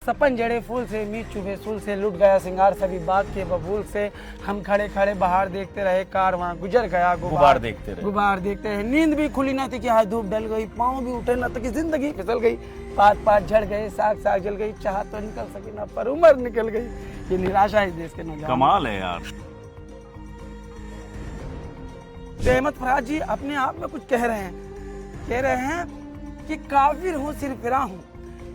सपन जड़े फूल से मीत चुभे सूल से लुट गया सिंगार सभी बाग के बबूल से। हम खड़े खड़े बाहर देखते रहे कारवां गुजर गया गुबार देखते रहे। नींद भी खुली ना थी कि हाथ धूप डल गई, पाँव भी उठे ना तो कि जिंदगी फिसल गई। पात पात झड़ गए, साग साग जल गई, चाह तो निकल सकी ना पर उम्र निकल गई। ये निराशा है देश के नौजवान। कमाल है यार। अहमद फराज जी अपने आप में कुछ कह रहे हैं कि काफिर हूँ सिरफिरा हूँ,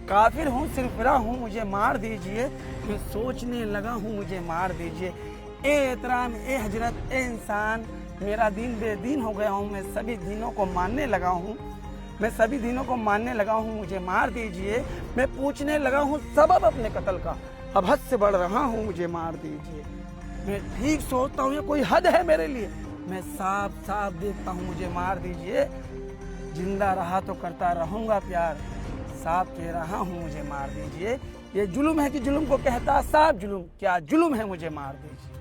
काफिर हूँ सिरफिरा हूँ, मुझे मार दीजिए। मैं सोचने लगा हूँ मुझे मार दीजिए। ए एहतराम ए हजरत ए इंसान, मेरा दीन बेदीन हो गया हूँ। मैं सभी दीनों को मानने लगा हूँ, मैं सभी दीनों को मानने लगा हूँ, मुझे मार दीजिए। मैं पूछने लगा हूँ सबब अपने कत्ल का, अब हद से बढ़ रहा हूँ, मुझे मार दीजिए। मैं ठीक सोचता हूँ ये कोई हद है मेरे लिए, मैं साफ साफ देखता हूँ, मुझे मार दीजिए। जिंदा रहा तो करता रहूँगा प्यार, साफ कह रहा हूँ, मुझे मार दीजिए। ये जुल्म है कि जुल्म को कहता साफ जुल्म, क्या जुल्म है, मुझे मार दीजिए।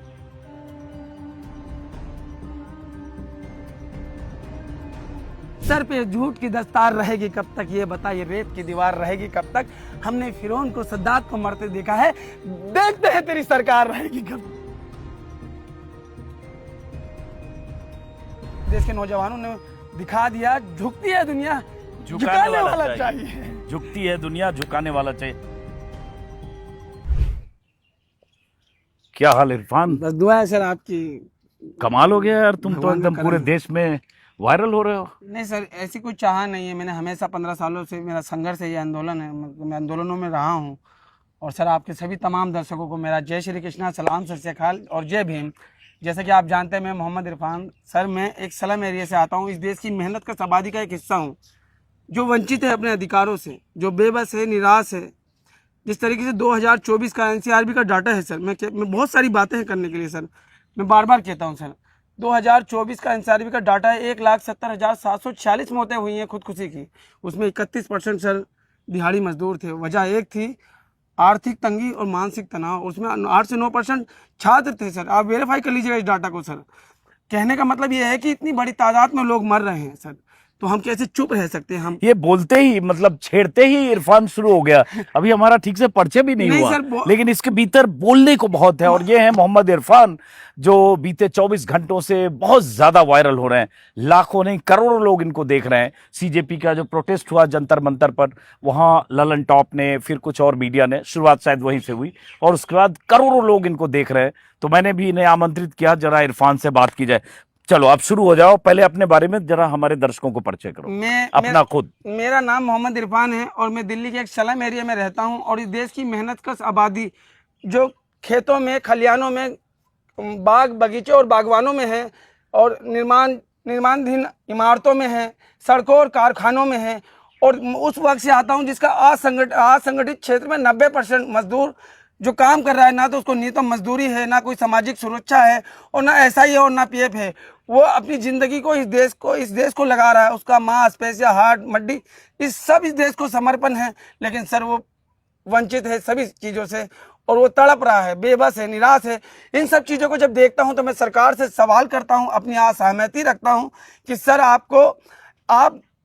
सर पे झूठ की दस्तार रहेगी कब तक, ये बताइए रेत की दीवार रहेगी कब तक। हमने फिरौन को सद्दात को मरते देखा है, देखते हैं तेरी सरकार रहेगी कब तक। देश के नौजवानों ने दिखा दिया, झुकती है दुनिया झुकाने वाला चाहिए। झुकती है दुनिया झुकाने वाला चाहिए। क्या हाल इरफान? बस दुआ है सर आपकी। कमाल हो गया यार, तुम तो एकदम पूरे देश में वायरल हो रहे हो। नहीं सर, ऐसी कोई चाह नहीं है। मैंने हमेशा 15 सालों से मेरा संघर्ष है, ये आंदोलन है, मैं आंदोलनों में रहा हूँ। और सर आपके सभी तमाम दर्शकों को मेरा जय श्री कृष्णा, सलाम, सत श्री अकाल और जय भीम। जैसे कि आप जानते हैं मैं मोहम्मद इरफान सर, मैं एक स्लम एरिया से आता हूँ। इस देश की मेहनत का आबादी का एक हिस्सा हूँ, जो वंचित है अपने अधिकारों से, जो बेबस है, निराश है। जिस तरीके से 2024 का एनसीआरबी का डाटा है सर, मैं बहुत सारी बातें हैं करने के लिए सर, मैं बार बार कहता हूँ सर। 2024 का एनसीआरबी का डाटा है, 1,70,746 मौतें हुई हैं खुदकुशी की। उसमें 31% सर दिहाड़ी मजदूर थे। वजह एक थी आर्थिक तंगी और मानसिक तनाव। उसमें 8 से 9% छात्र थे सर। आप वेरीफाई कर लीजिएगा इस डाटा को सर। कहने का मतलब ये है कि इतनी बड़ी तादाद में लोग मर रहे हैं सर, तो हम कैसे चुप रह सकते हैं? हम ये बोलते ही मतलब छेड़ते ही इरफान शुरू हो गया। अभी हमारा ठीक से परिचय भी नहीं हुआ सर, लेकिन इसके भीतर बोलने को बहुत है। और ये है मोहम्मद इरफान, जो बीते 24 घंटों से बहुत ज्यादा वायरल हो रहे हैं। लाखों नहीं करोड़ों लोग इनको देख रहे हैं। सीजेपी का जो प्रोटेस्ट हुआ जंतर मंतर पर, वहां ललन टॉप ने, फिर कुछ और मीडिया ने, शुरुआत शायद वहीं से हुई और उसके बाद करोड़ों लोग इनको देख रहे हैं। तो मैंने भी इन्हें आमंत्रित किया जरा इरफान से बात की जाए। चलो आप शुरू हो जाओ, पहले अपने बारे में जरा हमारे दर्शकों को परिचय करो। खुद। मेरा नाम मोहम्मद इरफान है और मैं दिल्ली के एक स्लम एरिया में रहता हूं। और इस देश की मेहनत कश आबादी जो खेतों में, खलियानों में, बाग बगीचे और बागवानों में है, और निर्माणाधीन इमारतों में है, सड़कों और कारखानों में है। और उस वक्त से आता हूँ जिसका असंगठित क्षेत्र में 90% मजदूर जो काम कर रहा है, ना तो उसको न्यूनतम मजदूरी है, ना कोई सामाजिक सुरक्षा है, और ना एसआई है और ना पीएफ है। वो अपनी जिंदगी को इस देश को लगा रहा है। उसका मांस, पैसा, हार्ट, मड्डी, इस देश को समर्पण है। लेकिन सर वो वंचित है सभी चीज़ों से, और वो तड़प रहा है, बेबस है, निराश है। इन सब चीज़ों को जब देखता हूं तो मैं सरकार से सवाल करता हूं, अपनी असहमति रखता हूं कि सर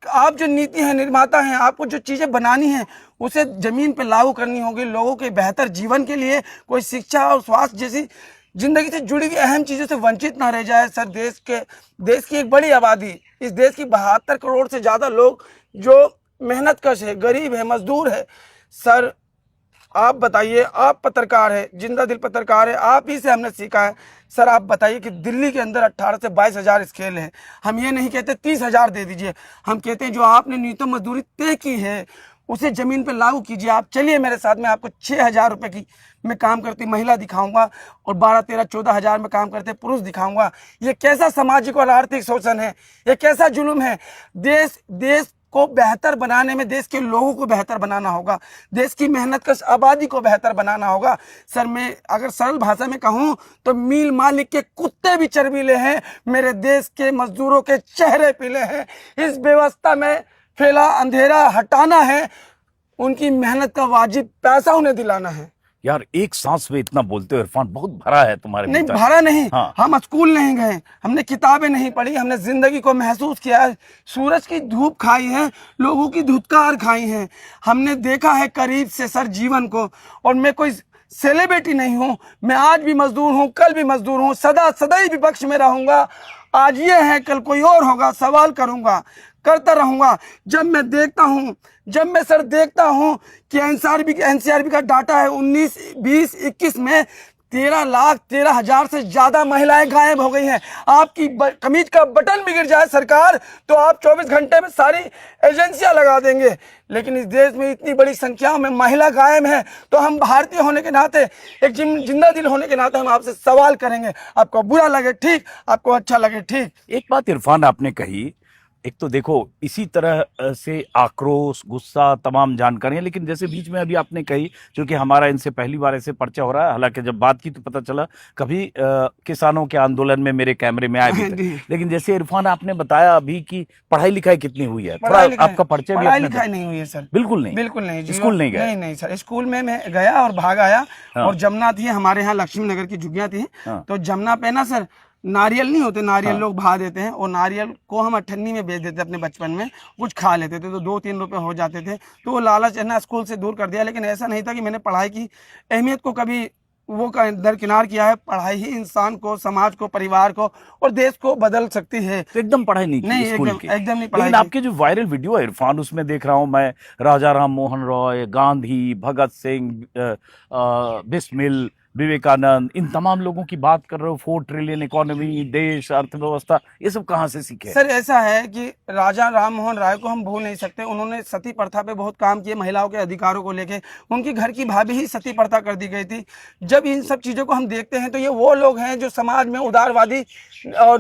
आप जो नीति है, निर्माता हैं, आपको जो चीज़ें बनानी है उसे ज़मीन पे लागू करनी होगी। लोगों के बेहतर जीवन के लिए कोई शिक्षा और स्वास्थ्य जैसी जिंदगी से जुड़ी हुई अहम चीज़ों से वंचित ना रह जाए सर। देश की एक बड़ी आबादी, इस देश की 72 करोड़ से ज़्यादा लोग जो मेहनत कश है, गरीब है, मजदूर है। सर आप बताइए, आप पत्रकार है, जिंदा दिल पत्रकार है, आप ही से हमने सीखा है। सर आप बताइए कि दिल्ली के अंदर 18 से 22 हज़ार स्केल है। हम ये नहीं कहते 30 हज़ार दे दीजिए, हम कहते हैं जो आपने न्यूनतम मजदूरी तय की है उसे जमीन पे लागू कीजिए। आप चलिए मेरे साथ में, आपको 6,000 रुपये की मैं काम करती महिला दिखाऊंगा और 12, 13, 14 हज़ार में काम करते पुरुष दिखाऊंगा। ये कैसा सामाजिक और आर्थिक शोषण है, ये कैसा जुल्म है? देश को बेहतर बनाने में देश के लोगों को बेहतर बनाना होगा, देश की मेहनत कश आबादी को बेहतर बनाना होगा। सर मैं अगर सरल भाषा में कहूँ तो मील मालिक के कुत्ते भी चर्बीले हैं, मेरे देश के मजदूरों के चेहरे पीले हैं। इस व्यवस्था में फैला अंधेरा हटाना है, उनकी मेहनत का वाजिब पैसा उन्हें दिलाना है। यार एक सांस में इतना बोलते हो इरफान, बहुत भरा है तुम्हारे नहीं भीतर। भरा नहीं। हाँ। हम स्कूल नहीं गए, हमने किताबें नहीं पढ़ी, हमने जिंदगी को महसूस किया है, सूरज की धूप खाई है, लोगों की धुतकार खाई है, हमने देखा है करीब से सर जीवन को। और मैं कोई सेलिब्रिटी नहीं हूँ, मैं आज भी मजदूर हूँ, कल भी मजदूर हूँ, सदा सदैव विपक्ष में रहूंगा। आज ये है, कल कोई और होगा, सवाल करूंगा, करता रहूंगा। जब मैं देखता हूं, जब मैं सर देखता हूं कि एनसीआरबी का डाटा है 19, 20, 21 में 13,13,000 से ज्यादा महिलाएं गायब हो गई हैं। आपकी कमीज का बटन बिगड़ जाए सरकार तो आप 24 घंटे में सारी एजेंसियां लगा देंगे, लेकिन इस देश में इतनी बड़ी संख्या में महिला गायब है तो हम भारतीय होने के नाते, एक जिंदा दिल होने के नाते हम आपसे सवाल करेंगे। आपको बुरा लगे ठीक, आपको अच्छा लगे ठीक। एक बात इरफान आपने कही, एक तो देखो इसी तरह से आक्रोश, गुस्सा, तमाम जानकारियां, लेकिन जैसे बीच में अभी आपने कही, क्योंकि हमारा इनसे पहली बार ऐसे परिचय हो रहा है, हालांकि जब बात की तो पता चला कभी किसानों के आंदोलन में मेरे कैमरे में आए भी थे। लेकिन जैसे इरफान आपने बताया अभी कि पढ़ाई लिखाई कितनी हुई है, थोड़ा आपका परिचय भी। पढ़ाई लिखाई नहीं हुई है सर, बिल्कुल नहीं? बिल्कुल नहीं। स्कूल नहीं गए? नहीं सर, स्कूल में मैं गया और भाग आया। और जमुना थी हमारे यहाँ, लक्ष्मी नगर की झुग्गियां थी, तो जमुना पे ना सर नारियल नहीं होते, नारियल लोग भा देते हैं, और नारियल को हम 98 में बेच देते अपने बचपन में, कुछ खा लेते थे तो 2-3 रुपए हो जाते थे। तो वो लालच है ना, स्कूल से दूर कर दिया। लेकिन ऐसा नहीं था कि मैंने पढ़ाई की अहमियत को कभी वो दरकिनार किया है। पढ़ाई ही इंसान को, समाज को, परिवार को और देश को बदल सकती है। तो एकदम पढ़ाई नहीं की स्कूल की? एकदम नहीं पढ़ाई। लेकिन आपके जो वायरल वीडियो है इरफान, उसमें देख रहा हूं मैं राजा राम मोहन रॉय, गांधी, भगत सिंह, बिस्मिल, विवेकानंद, इन तमाम लोगों की बात कर रहे हो। 4 ट्रिलियन इकोनॉमी, देश, अर्थव्यवस्था, ये सब कहाँ से सीखे? सर ऐसा है कि राजा राम मोहन राय को हम भूल नहीं सकते। उन्होंने सती प्रथा पे बहुत काम किए, महिलाओं के अधिकारों को लेके। उनकी घर की भाभी ही सती प्रथा कर दी गई थी। जब इन सब चीज़ों को हम देखते हैं तो ये वो लोग हैं जो समाज में उदारवादी और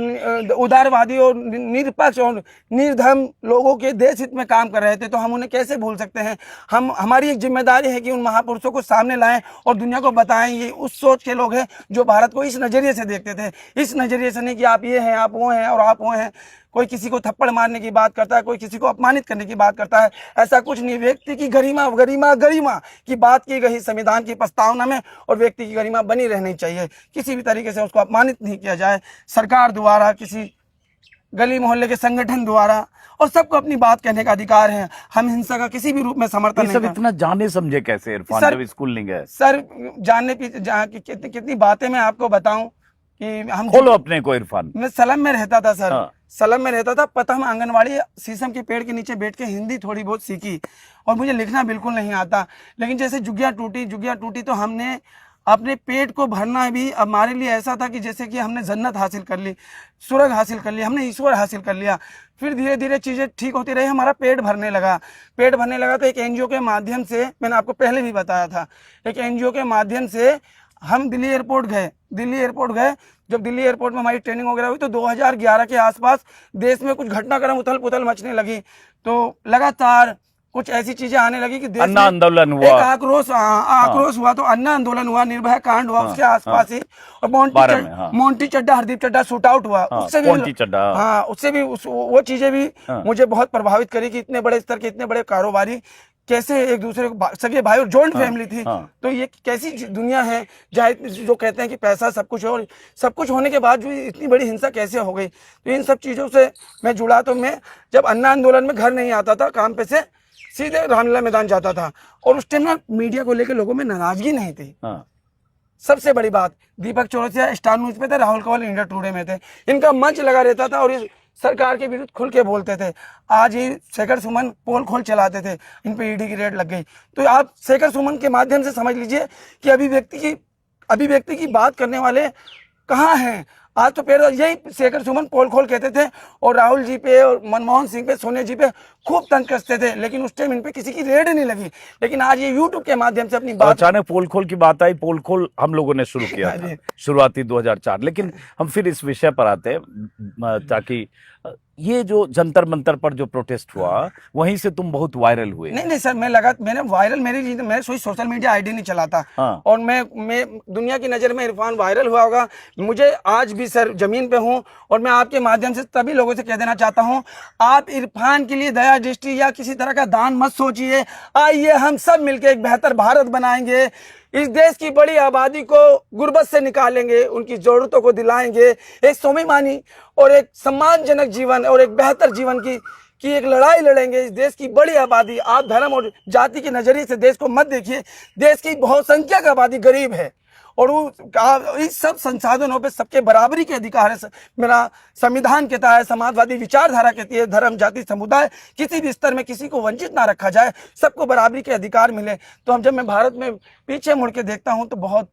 निरपक्ष और निर्धर्म लोगों के देश हित में काम कर रहे थे, तो हम उन्हें कैसे भूल सकते हैं? हमारी एक जिम्मेदारी है कि उन महापुरुषों को सामने लाएं और दुनिया को बताएं। ये उस सोच के लोग हैं जो भारत को इस नजरिए से देखते थे, इस नजरिए से नहीं कि आप ये हैं, आप वो हैं और आप वो हैं। कोई किसी को थप्पड़ मारने की बात करता है, कोई किसी को अपमानित करने की बात करता है, ऐसा कुछ नहीं। व्यक्ति की गरिमा की बात की गई संविधान की प्रस्तावना में, और व्यक्ति की गरिमा बनी रहनी चाहिए। किसी भी तरीके से उसको अपमानित नहीं किया जाए, सरकार द्वारा, किसी गली मोहल्ले के संगठन द्वारा, और सबको अपनी बात कहने का अधिकार है। हम हिंसा का किसी भी रूप में समर्थन नहीं करते। इतना जाने समझे कैसे इरफान जब स्कूल नहीं गए? सर जानने की कितनी बातें मैं आपको बताऊं कि हम खोलो अपने को इरफान। मैं सलम में रहता था सर। हाँ। सलम में रहता था, पता हम आंगनवाड़ी शीशम के पेड़ के नीचे बैठ के हिंदी थोड़ी बहुत सीखी, और मुझे लिखना बिल्कुल नहीं आता। लेकिन जैसे झुग्गियां टूटी तो हमने अपने पेट को भरना भी हमारे लिए ऐसा था कि जैसे कि हमने जन्नत हासिल कर ली, स्वर्ग हासिल कर लिया, हमने ईश्वर हासिल कर लिया। फिर धीरे धीरे चीज़ें ठीक होती रही, हमारा पेट भरने लगा तो एक एनजीओ के माध्यम से, मैंने आपको पहले भी बताया था, एक एनजीओ के माध्यम से हम दिल्ली एयरपोर्ट गए। जब दिल्ली एयरपोर्ट में हमारी ट्रेनिंग वगैरह हुई तो 2011 के आसपास देश में कुछ घटनाक्रम उथल पुथल मचने लगी। तो लगातार कुछ ऐसी चीजें आने लगी कि देश अन्ना आंदोलन हुआ, एक आक्रोश हुआ, तो अन्ना आंदोलन हुआ, निर्भया कांड हुआ, उसके आसपास ही, और मोंटी चड्डा, हरदीप चड्डा शूट आउट हुआ। उससे भी वो चीजें भी मुझे बहुत प्रभावित करी कि इतने बड़े स्तर के, इतने बड़े कारोबारी कैसे एक दूसरे को, सगे भाई और जॉइंट फैमिली थी। तो ये कैसी दुनिया है जहाँ जो कहते हैं कि पैसा सब कुछ है, और सब कुछ होने के बाद जो इतनी बड़ी हिंसा कैसे हो गई। तो इन सब चीज़ों से मैं जुड़ा। तो मैं जब अन्ना आंदोलन में घर नहीं आता था, काम पे से सीधे रामलीला मैदान जाता था, और उस टाइम ना मीडिया को लेकर लोगों में नाराजगी नहीं थी। सबसे बड़ी बात, दीपक चौरसिया स्टार न्यूज पे थे, राहुल कंवल इंडिया टुडे में थे, इनका मंच लगा रहता था और सरकार के विरुद्ध खुल के बोलते थे। आज ही शेखर सुमन पोल खोल चलाते थे, इन पे ईडी की रेड लग गई। तो आप शेखर सुमन के माध्यम से समझ लीजिए कि अभिव्यक्ति की बात करने वाले कहाँ हैं। आज तो पहले यही शेखर सुमन पोल खोल कहते थे, और राहुल जी पे और मनमोहन सिंह पे, सोनिया जी पे खूब तंज कसते थे, लेकिन उस टाइम इन पे किसी की रेड नहीं लगी। लेकिन आज ये यूट्यूब के माध्यम से अपनी बात, अचानक पोल खोल की बात आई। पोल खोल हम लोगों ने शुरू किया था शुरुआती 2004। लेकिन हम फिर इस विषय पर आते हैं, ताकि ये जो जंतर मंतर पर जो प्रोटेस्ट हुआ, वहीं से तुम बहुत वायरल हुए। नहीं सर, मैंने वायरल, मैं सोशल मीडिया आईडी नहीं चलाता। और मैं दुनिया की नज़र में इरफान वायरल हुआ होगा। मुझे आज भी सर जमीन पे हूँ, और मैं आपके माध्यम से सभी लोगों से कह देना चाहता हूँ, आप इरफान के लिए दया दृष्टि या किसी तरह का दान मत सोचिए। आइए हम सब मिलकर एक बेहतर भारत बनाएंगे, इस देश की बड़ी आबादी को गुर्बत से निकालेंगे, उनकी ज़रूरतों को दिलाएंगे, एक स्वाभिमानी और एक सम्मानजनक जीवन और एक बेहतर जीवन की एक लड़ाई लड़ेंगे। इस देश की बड़ी आबादी, आप धर्म और जाति के नज़रिए से देश को मत देखिए। देश की बहुसंख्यक आबादी गरीब है और इस सब संसाधनों पे सबके बराबरी के अधिकार है। मेरा संविधान कहता है, समाजवादी विचारधारा कहती है, धर्म जाति समुदाय किसी भी स्तर में किसी को वंचित ना रखा जाए, सबको बराबरी के अधिकार मिले। तो जब मैं भारत में पीछे मुड़ के देखता हूँ तो बहुत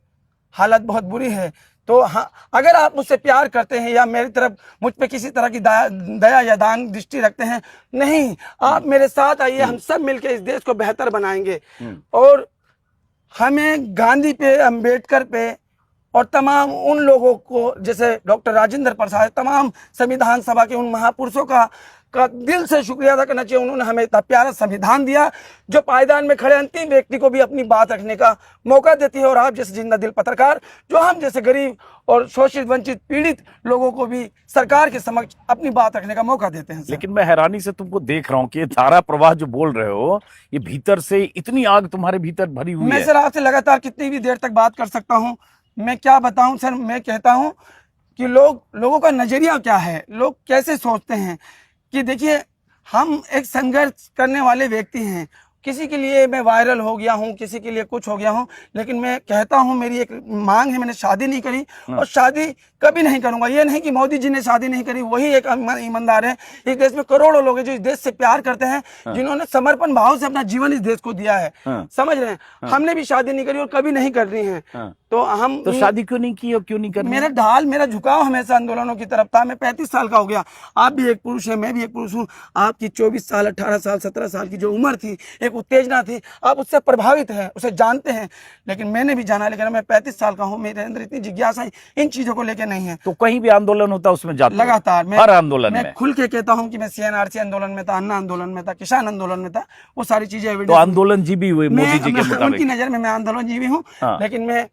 हालत बहुत बुरी है। तो हाँ, अगर आप मुझसे प्यार करते हैं या मेरी तरफ मुझ पे किसी तरह की दया या दान दृष्टि रखते हैं, नहीं, आप मेरे साथ आइए, हम सब मिलकर इस देश को बेहतर बनाएंगे। और हमें गांधी पे, अंबेडकर पे और तमाम उन लोगों को, जैसे डॉक्टर राजेंद्र प्रसाद, तमाम संविधान सभा के उन महापुरुषों का दिल से शुक्रिया अदा करना चाहिए। उन्होंने हमें इतना प्यारा संविधान दिया जो पायदान में खड़े अंतिम व्यक्ति को भी अपनी बात रखने का मौका देती है। और आप जैसे जिंदा दिल पत्रकार, जो हम जैसे गरीब और शोषित वंचित पीड़ित लोगों को भी सरकार के समक्ष अपनी बात रखने का मौका देते हैं। लेकिन मैं हैरानी से तुमको देख रहा हूँ कि ये धारा प्रवाह जो बोल रहे हो, ये भीतर से इतनी आग तुम्हारे भीतर भरी हुई है। मैं सर आपसे लगातार कितनी भी देर तक बात कर सकता हूँ। मैं क्या बताऊं सर, मैं कहता हूं कि लोगों का नजरिया क्या है, लोग कैसे सोचते हैं। कि देखिए, हम एक संघर्ष करने वाले व्यक्ति हैं। किसी के लिए मैं वायरल हो गया हूँ, किसी के लिए कुछ हो गया हूँ, लेकिन मैं कहता हूँ, मेरी एक मांग है, मैंने शादी नहीं करी और शादी कभी नहीं करूंगा। ये नहीं कि मोदी जी ने शादी नहीं करी, वही एक ईमानदार है। इस देश में करोड़ों लोग हैं जो इस देश से प्यार करते हैं, जिन्होंने समर्पण भाव से अपना जीवन इस देश को दिया है। समझ रहे हैं? हमने भी शादी नहीं करी और कभी नहीं करनी है। तो शादी क्यों नहीं की और क्यों नहीं करनी? मेरा झुकाव हमेशा आंदोलनों की तरफ था। मैं 35 साल का हो गया। आप भी एक पुरुष है, मैं भी एक पुरुष हूँ। आपकी 24 साल, 18 साल, 17 साल की जो उम्र थी, एक उत्तेजना थी, आप उससे प्रभावित हैं, उसे जानते हैं। लेकिन मैंने भी जाना, लेकिन मैं 35 साल का हूँ, मेरे अंदर इतनी जिज्ञासा इन चीजों को लेकर नहीं है। तो कहीं भी आंदोलन होता उसमें जाता लगातार हर आंदोलन में खुल के कहता हूँ कि मैं CNRC आंदोलन में था, अन्ना आंदोलन में था, किसान आंदोलन में था, वो सारी चीजें। तो आंदोलन जीवी हुए मोदी जी के मुताबिक। उनकी नजर में मैं आंदोलन जीवी हूँ। लेकिन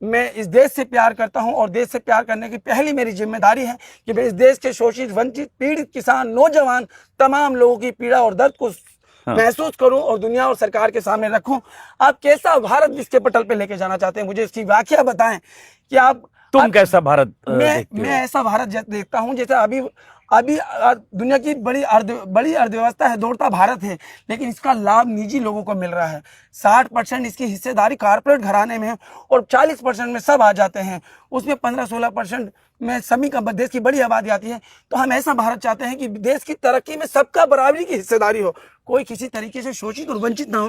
मैं इस देश से प्यार करता हूं और देश से प्यार करने की पहली मेरी जिम्मेदारी है कि मैं इस देश के शोषित, वंचित, पीड़ित, किसान, नौजवान, तमाम लोगों की पीड़ा और दर्द को महसूस करूं और दुनिया और सरकार के सामने रखूं। आप कैसा भारत विश्व के पटल पे लेके जाना चाहते हैं, मुझे इसकी व्याख्या बताएं कि तुम कैसा भारत देखते हो? मैं ऐसा भारत देखता हूं जैसे अभी दुनिया की बड़ी अर्थव्यवस्था है, दौड़ता भारत है, लेकिन इसका लाभ निजी लोगों को मिल रहा है। 60% इसकी हिस्सेदारी कारपोरेट घराने में है और 40% में सब आ जाते हैं। उसमें 15-16% में सभी का देश की बड़ी आबादी आती है। तो हम ऐसा भारत चाहते हैं कि देश की तरक्की में सबका बराबरी की हिस्सेदारी हो, कोई किसी तरीके से शोषित और वंचित ना हो,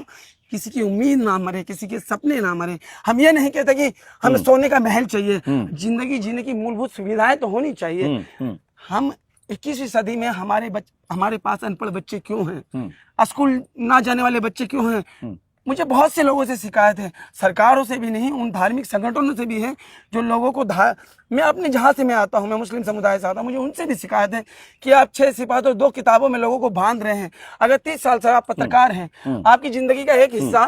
किसी की उम्मीद ना मरे, किसी के सपने ना मरे। हम ये नहीं कहते कि हमें सोने का महल चाहिए, जिंदगी जीने की मूलभूत सुविधाएं तो होनी चाहिए। हम 21वीं सदी में हमारे पास अनपढ़ बच्चे क्यों हैं, स्कूल ना जाने वाले बच्चे क्यों हैं? मुझे बहुत से लोगों से शिकायत है, सरकारों से भी नहीं, उन धार्मिक संगठनों से भी है जो लोगों को मैं अपने जहाँ से मैं आता हूँ, मैं मुस्लिम समुदाय से आता हूँ, मुझे उनसे भी शिकायत है कि आप 6 सिफात और 2 किताबों में लोगों को बांध रहे हैं। अगर 30 साल से आप पत्रकार हैं, आपकी जिंदगी का एक हिस्सा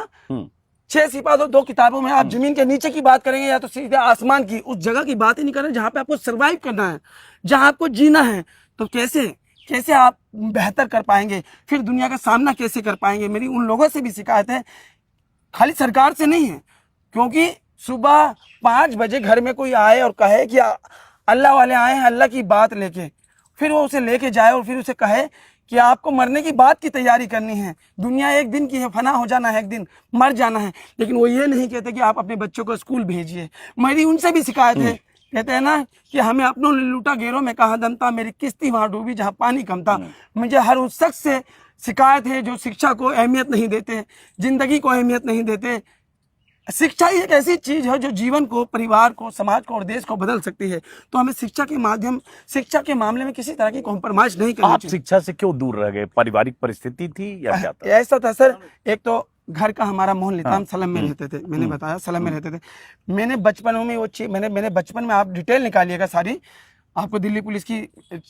6 सिफात और 2 किताबों में आप जमीन के नीचे की बात करेंगे या तो सीधे आसमान की, उस जगह की बात ही नहीं कर रहे जहाँ पे आपको सर्वाइव करना है, जहाँ आपको जीना है। तो कैसे आप बेहतर कर पाएंगे, फिर दुनिया का सामना कैसे कर पाएंगे? मेरी उन लोगों से भी शिकायत है, खाली सरकार से नहीं है, क्योंकि सुबह 5 बजे घर में कोई आए और कहे कि अल्लाह वाले आए हैं अल्लाह की बात लेके, फिर वो उसे लेके जाए और फिर उसे कहे कि आपको मरने की बात की तैयारी करनी है, दुनिया एक दिन की है, फना हो जाना है, एक दिन मर जाना है। लेकिन वो ये नहीं कहते कि आप अपने बच्चों को स्कूल भेजिए। मेरी उनसे भी शिकायत है, कहते हैं ना कि हमें अपनों ने लूटा, गैरों में कहाँ दम था, मेरी किस्ती वहां डूबी जहाँ पानी कम था। मुझे हर उस शख्स से शिकायत है जो शिक्षा को अहमियत नहीं देते, जिंदगी को अहमियत नहीं देते। शिक्षा ही एक ऐसी चीज है जो जीवन को, परिवार को, समाज को और देश को बदल सकती है। तो हमें शिक्षा के मामले में किसी तरह की कॉम्प्रोमाइज नहीं करनी चाहिए। आप शिक्षा से क्यों दूर रह गए? पारिवारिक परिस्थिति थी या क्या था? ऐसा था सर, एक तो घर का हमारा माहौल नहीं था, हम सलम में रहते थे, मैंने बताया सलम में रहते थे। मैंने बचपन में वो चीज मैंने बचपन में, आप डिटेल निकालिएगा सारी, आपको दिल्ली पुलिस की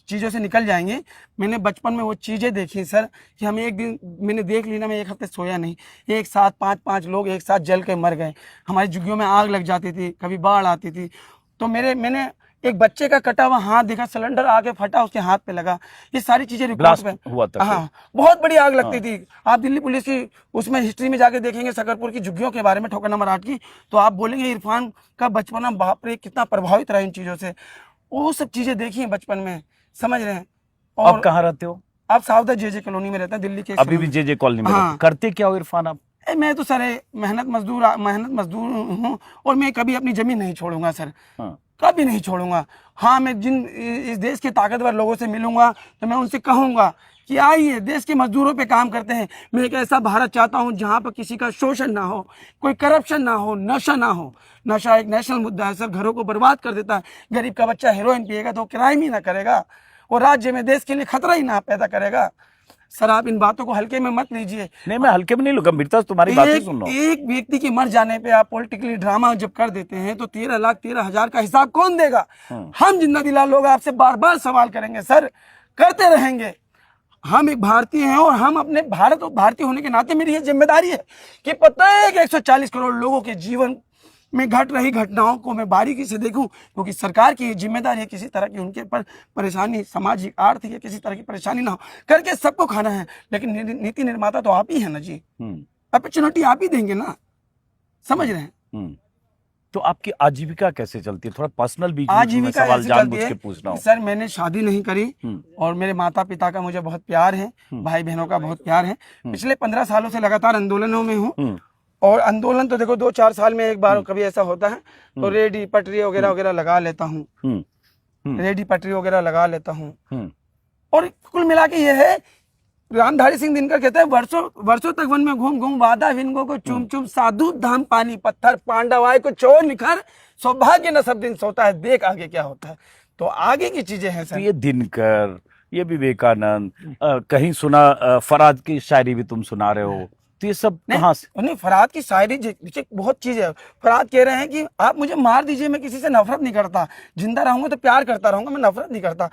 चीज़ों से निकल जाएंगे। मैंने बचपन में वो चीज़ें देखी सर कि हम एक दिन, मैंने देख ली ना, मैं 1 हफ्ते सोया नहीं। एक साथ 5-5 लोग एक साथ जल के मर गए, हमारी झुग्गियों में आग लग जाती थी, कभी बाढ़ आती थी। तो मैंने एक बच्चे का कटा हुआ हाथ देखा, सिलेंडर आके फटा उसके हाथ पे लगा, ये सारी चीजें रिकॉर्ड ब्लास्ट पे हुआ था हाँ, बहुत बड़ी आग लगती थी। आप दिल्ली पुलिस की उसमें हिस्ट्री में जाके देखेंगे सकरपुर की झुग्गियों के बारे में, ठोकर नंबर 8 की, तो आप बोलेंगे इरफान का बचपना बाप रे कितना प्रभावित रहा इन चीजों से। वो सब चीजें देखी हैं बचपन में, समझ रहे हैं। आप और कहाँ रहते हो? आप साउथ जे कॉलोनी में रहते हैं, दिल्ली के। अभी भी जे कॉलोनी में हाँ। रहते हो। करते क्या हो इरफान आप? मैं तो सर मेहनत मजदूर हूँ, और मैं कभी अपनी जमीन नहीं छोड़ूंगा सर, हाँ। कभी नहीं छोड़ूंगा। हाँ, मैं जिन इस देश के ताकतवर लोगों से मिलूंगा तो मैं उनसे कहूंगा कि आइए देश के मजदूरों पे काम करते हैं। मैं एक ऐसा भारत चाहता हूं जहां पर किसी का शोषण ना हो, कोई करप्शन ना हो, नशा ना हो। नशा एक नेशनल मुद्दा है सर, घरों को बर्बाद कर देता है। गरीब का बच्चा हेरोइन पिएगा तो क्राइम ही ना करेगा, और राज्य में देश के लिए खतरा ही ना पैदा करेगा। सर आप इन बातों को हल्के में मत लीजिए। नहीं, मैं हल्के में नहीं लूंगा, गंभीरता से तुम्हारी बातें सुन रहा हूँ। एक व्यक्ति के मर जाने पे आप पॉलिटिकली ड्रामा जब कर देते हैं तो 13,13,000 का हिसाब कौन देगा? हम जिंदा दिला लोग आपसे बार बार सवाल करेंगे सर, करते रहेंगे। हम एक भारतीय हैं, और हम अपने भारत और भारतीय होने के नाते मेरी ये जिम्मेदारी है कि प्रत्येक 140 करोड़ लोगों के जीवन में घट रही घटनाओं को मैं बारीकी से देखूं, क्योंकि सरकार की जिम्मेदारी है किसी तरह की उनके पर परेशानी, सामाजिक आर्थिक या किसी तरह की परेशानी ना हो, करके सबको खाना है। लेकिन नीति निर्माता तो आप ही है ना जी, अपॉर्चुनिटी आप ही देंगे ना, समझ रहे हैं। तो आपकी आजीविका कैसे चलती है? थोड़ा पर्सनल बीच में आजीविका सवाल ऐसे जानबूझ चलती के है पूछ रहा हूँ। सर, मैंने शादी नहीं करी, और मेरे माता पिता का मुझे बहुत प्यार है, भाई बहनों का बहुत प्यार है। पिछले 15 सालों से लगातार आंदोलनों में हूँ, और आंदोलन तो देखो 2-4 साल में एक बार कभी ऐसा होता है, तो रेडी पटरी वगैरह वगैरह लगा लेता हूँ, रेडी पटरी वगैरह लगा लेता हूँ। और कुल मिला के ये है, रामधारी सिंह दिनकर कहते हैं, वर्षों तक वन में घूम घूम वादा विनगो को चुम चुम, साधु धाम पानी पत्थर, पांडवाय को चोर निखर, सौभाग्य न सब दिन सोता है, देख आगे क्या होता है। तो आगे की चीजें हैं सर। तो ये दिनकर, ये विवेकानंद, कहीं सुना फराद की शायरी भी तुम सुना रहे हो, तो ये सब कहाँ से? नहीं, फराद की शायरी बहुत चीज है। फराद कह रहे हैं कि आप मुझे मार दीजिए, मैं किसी से नफरत नहीं करता, जिंदा रहूंगा तो प्यार करता रहूंगा, मैं नफरत नहीं करता।